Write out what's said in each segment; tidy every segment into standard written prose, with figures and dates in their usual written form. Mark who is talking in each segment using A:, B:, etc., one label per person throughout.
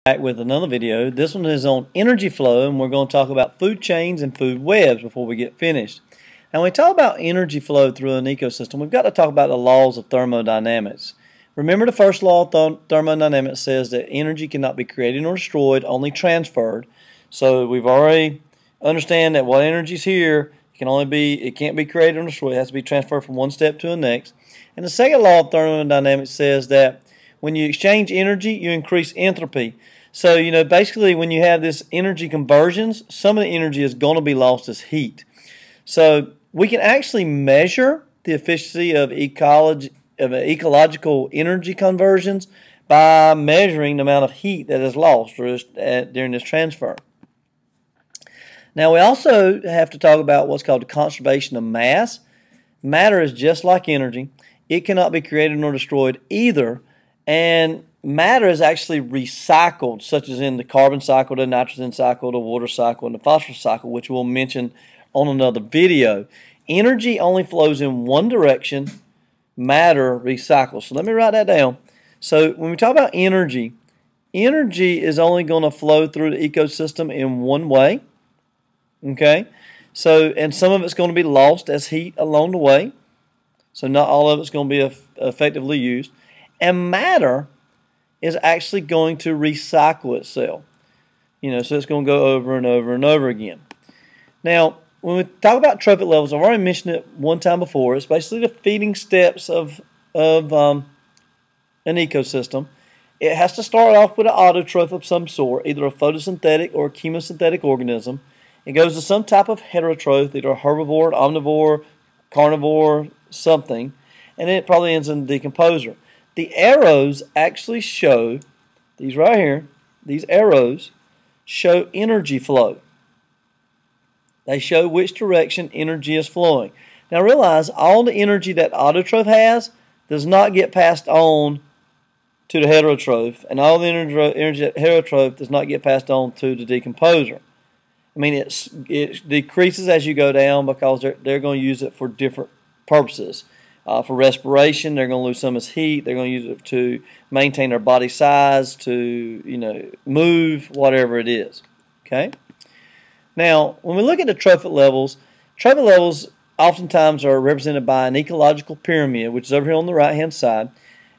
A: Back with another video. This one is on energy flow, and we're going to talk about food chains and food webs before we get finished. Now, when we talk about energy flow through an ecosystem, we've got to talk about the laws of thermodynamics. Remember, the first law of thermodynamics says that energy cannot be created nor destroyed, only transferred. So we've already understand that what energy is here, it can't be created or destroyed. It has to be transferred from one step to the next. And the second law of thermodynamics says that when you exchange energy, you increase entropy. So, basically when you have this energy conversions, some of the energy is going to be lost as heat. So we can actually measure the efficiency of ecological energy conversions by measuring the amount of heat that is lost during this transfer. Now, we also have to talk about what's called the conservation of mass. Matter is just like energy. It cannot be created nor destroyed either. And matter is actually recycled, such as in the carbon cycle, the nitrogen cycle, the water cycle, and the phosphorus cycle, which we'll mention on another video. Energy only flows in one direction. Matter recycles. So let me write that down. So when we talk about energy, energy is only going to flow through the ecosystem in one way. Okay? So, and some of it's going to be lost as heat along the way. So not all of it's going to be effectively used. And matter is actually going to recycle itself. So it's going to go over and over and over again. Now, when we talk about trophic levels, I've already mentioned it one time before. It's basically the feeding steps of an ecosystem. It has to start off with an autotroph of some sort, either a photosynthetic or a chemosynthetic organism. It goes to some type of heterotroph, either a herbivore, an omnivore, carnivore, something, and then it probably ends in a decomposer. The arrows actually show, these right here, these arrows show energy flow. They show which direction energy is flowing. Now realize all the energy that autotroph has does not get passed on to the heterotroph, and all the energy that heterotroph does not get passed on to the decomposer. I mean, it decreases as you go down because they're going to use it for different purposes. For respiration, they're going to lose some of its heat. They're going to use it to maintain their body size, to move, whatever it is. Okay. Now, when we look at the trophic levels oftentimes are represented by an ecological pyramid, which is over here on the right-hand side.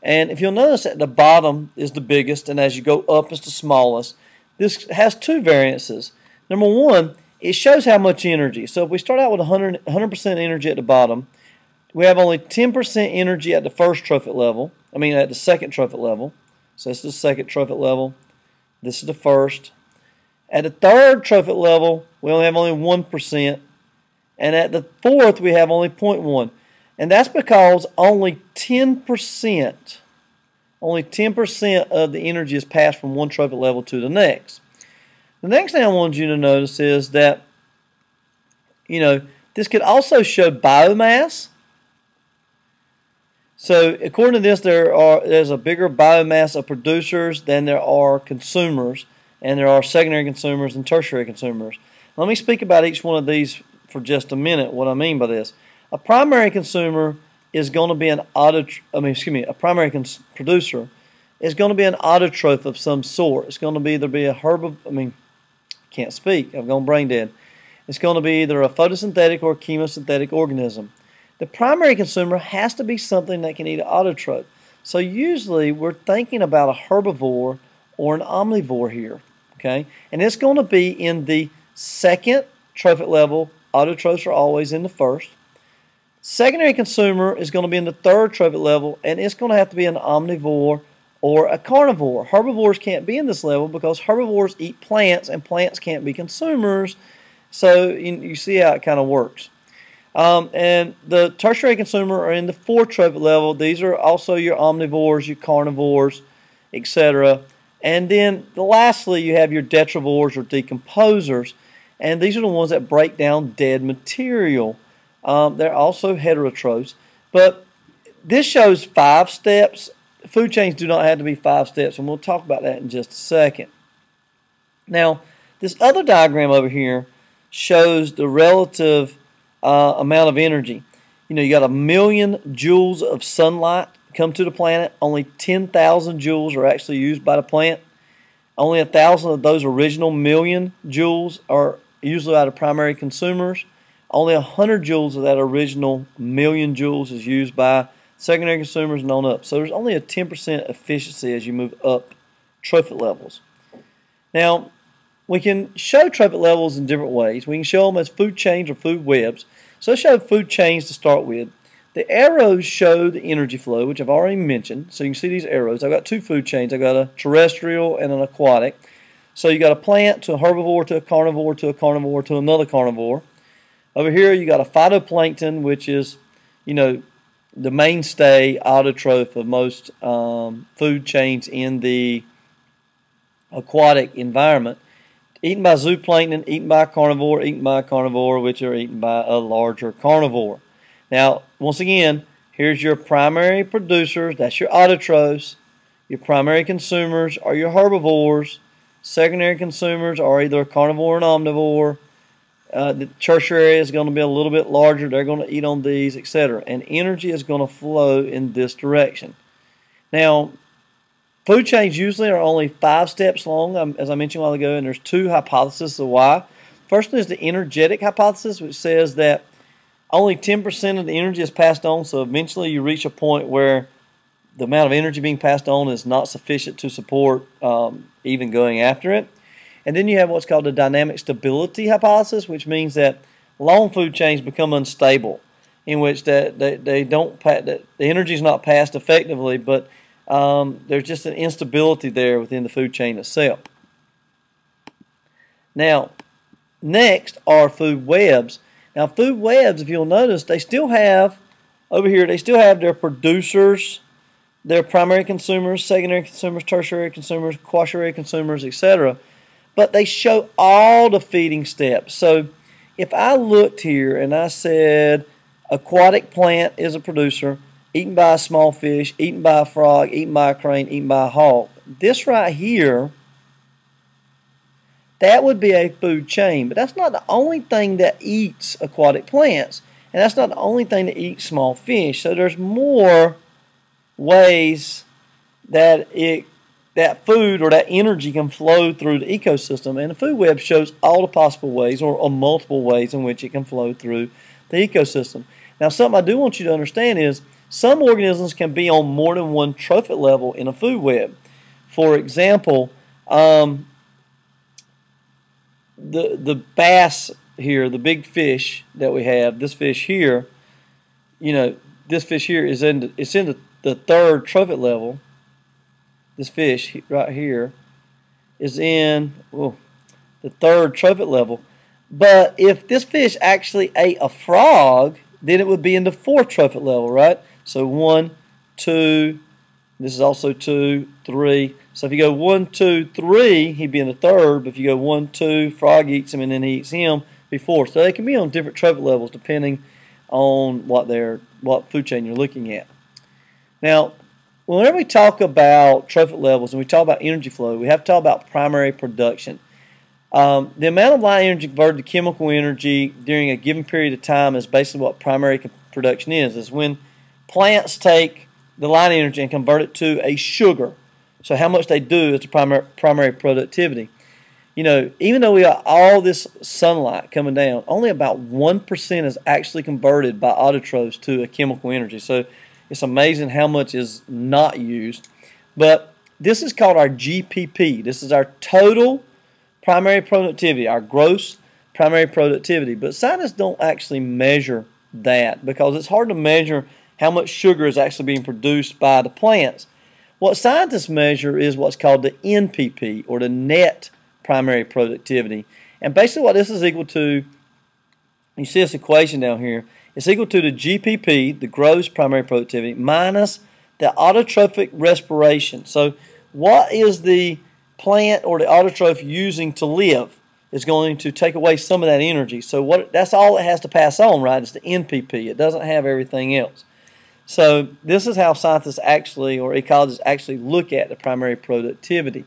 A: And if you'll notice, at the bottom is the biggest, and as you go up, it's the smallest. This has two variances. Number one, it shows how much energy. So if we start out with 100% energy at the bottom, we have only 10% energy at the first trophic level. At the second trophic level. So this is the second trophic level. This is the first. At the third trophic level, we only have 1%. And at the fourth, we have only 0.1. And that's because only 10% of the energy is passed from one trophic level to the next. The next thing I want you to notice is that, this could also show biomass. So according to this, there's a bigger biomass of producers than there are consumers, and there are secondary consumers and tertiary consumers. Let me speak about each one of these for just a minute, what I mean by this. A primary consumer is going to be a primary producer is going to be an autotroph of some sort. It's going to either be a can't speak, I've gone brain dead. It's going to be either a photosynthetic or a chemosynthetic organism. The primary consumer has to be something that can eat an autotroph. So usually we're thinking about a herbivore or an omnivore here. Okay? And it's going to be in the second trophic level. Autotrophs are always in the first. Secondary consumer is going to be in the third trophic level, and it's going to have to be an omnivore or a carnivore. Herbivores can't be in this level because herbivores eat plants, and plants can't be consumers. So you see how it kind of works. And the tertiary consumer are in the fourth trophic level. These are also your omnivores, your carnivores, etc. And then lastly, you have your detrivores or decomposers. And these are the ones that break down dead material. They're also heterotrophs. But this shows 5 steps. Food chains do not have to be 5 steps, and we'll talk about that in just a second. Now, this other diagram over here shows the relative amount of energy. You got 1 million joules of sunlight come to the planet. Only 10,000 joules are actually used by the plant. Only 1,000 of those original million joules are usually out of primary consumers. Only 100 joules of that original million joules is used by secondary consumers and on up. So there's only a 10% efficiency as you move up trophic levels. Now, we can show trophic levels in different ways. We can show them as food chains or food webs. So let's show food chains to start with. The arrows show the energy flow, which I've already mentioned. So you can see these arrows. I've got two food chains. I've got a terrestrial and an aquatic. So you got a plant to a herbivore to a carnivore to a carnivore to another carnivore. Over here you got a phytoplankton, which is, the mainstay autotroph of most food chains in the aquatic environment. Eaten by zooplankton, eaten by a carnivore, which are eaten by a larger carnivore. Now, once again, here's your primary producers. That's your autotrophs. Your primary consumers are your herbivores. Secondary consumers are either a carnivore or an omnivore. The tertiary is going to be a little bit larger. They're going to eat on these, etc. And energy is going to flow in this direction. Now, food chains usually are only 5 steps long, as I mentioned a while ago, and there's 2 hypotheses of why. First one is the energetic hypothesis, which says that only 10% of the energy is passed on, so eventually you reach a point where the amount of energy being passed on is not sufficient to support even going after it. And then you have what's called the dynamic stability hypothesis, which means that long food chains become unstable, in which the energy is not passed effectively, but there's just an instability there within the food chain itself. Now, next are food webs. Now, food webs, if you'll notice, they still have, over here, they still have their producers, their primary consumers, secondary consumers, tertiary consumers, quaternary consumers, etc. But they show all the feeding steps. So if I looked here and I said aquatic plant is a producer, eaten by a small fish, eaten by a frog, eaten by a crane, eaten by a hawk, this right here, that would be a food chain. But that's not the only thing that eats aquatic plants, and that's not the only thing that eats small fish. So there's more ways that that food or that energy can flow through the ecosystem, and the food web shows all the possible ways or multiple ways in which it can flow through the ecosystem. Now, something I do want you to understand is some organisms can be on more than one trophic level in a food web. For example, the bass here, the big fish that we have, this fish here, this fish here is in the 3rd trophic level. This fish right here is in the 3rd trophic level. But if this fish actually ate a frog, then it would be in the 4th trophic level, right? So 1, 2, this is also 2, 3. So if you go 1, 2, 3, he'd be in the 3rd. But if you go 1, 2, frog eats him and then he eats him, be 4. So they can be on different trophic levels depending on what food chain you're looking at. Now, whenever we talk about trophic levels and we talk about energy flow, we have to talk about primary production. The amount of light energy converted to chemical energy during a given period of time is basically what primary production is when plants take the light energy and convert it to a sugar. So how much they do is the primary productivity. Even though we got all this sunlight coming down, only about 1% is actually converted by autotrophs to a chemical energy. So it's amazing how much is not used. But this is called our GPP. This is our total primary productivity, our gross primary productivity. But scientists don't actually measure that because it's hard to measure how much sugar is actually being produced by the plants. What scientists measure is what's called the NPP, or the net primary productivity. And basically what this is equal to, you see this equation down here, it's equal to the GPP, the gross primary productivity, minus the autotrophic respiration. So what is the plant or the autotroph using to live is going to take away some of that energy. So that's all it has to pass on, right? It's the NPP. It doesn't have everything else. So this is how scientists actually, or ecologists actually, look at the primary productivity.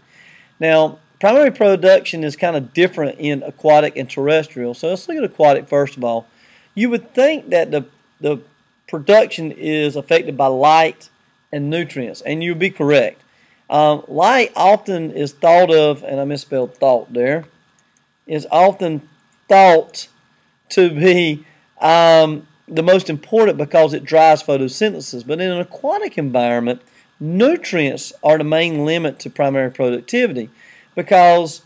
A: Now, primary production is kind of different in aquatic and terrestrial. So let's look at aquatic first of all. You would think that the production is affected by light and nutrients, and you'd be correct. Light often is thought of, and I misspelled thought there, is often thought to be the most important because it drives photosynthesis. But in an aquatic environment, nutrients are the main limit to primary productivity, because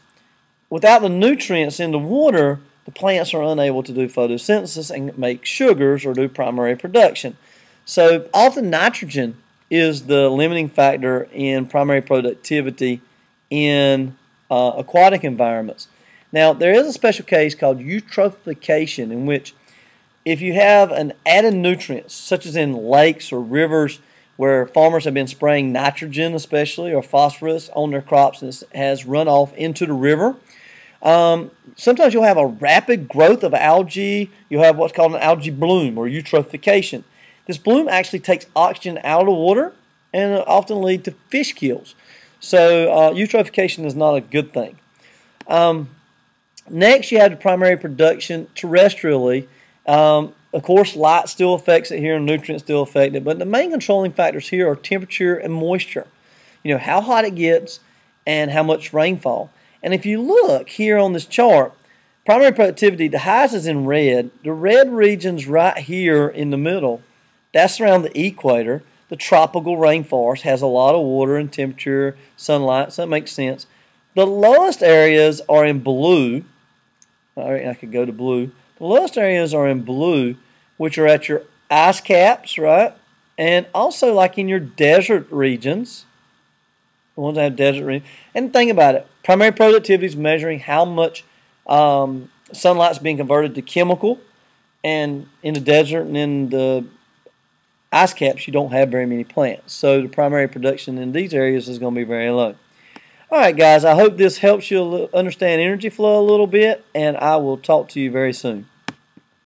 A: without the nutrients in the water, the plants are unable to do photosynthesis and make sugars or do primary production. So often nitrogen is the limiting factor in primary productivity in aquatic environments. Now, there is a special case called eutrophication, in which if you have an added nutrients, such as in lakes or rivers where farmers have been spraying nitrogen especially or phosphorus on their crops and it has run off into the river, sometimes you'll have a rapid growth of algae. You'll have what's called an algae bloom or eutrophication. This bloom actually takes oxygen out of the water and often lead to fish kills. So eutrophication is not a good thing. Next, you have the primary production terrestrially. Of course, light still affects it here and nutrients still affect it, but the main controlling factors here are temperature and moisture. You know, how hot it gets and how much rainfall. And if you look here on this chart, primary productivity, the highest is in red. The red regions right here in the middle, that's around the equator. The tropical rainforest has a lot of water and temperature, sunlight, so that makes sense. The lowest areas are in blue. I could go to blue. The lowest areas are in blue, which are at your ice caps, right? And also like in your desert regions, the ones that have desert regions. And think about it. Primary productivity is measuring how much sunlight is being converted to chemical. And in the desert and in the ice caps, you don't have very many plants. So the primary production in these areas is going to be very low. Alright guys, I hope this helps you understand energy flow a little bit, and I will talk to you very soon.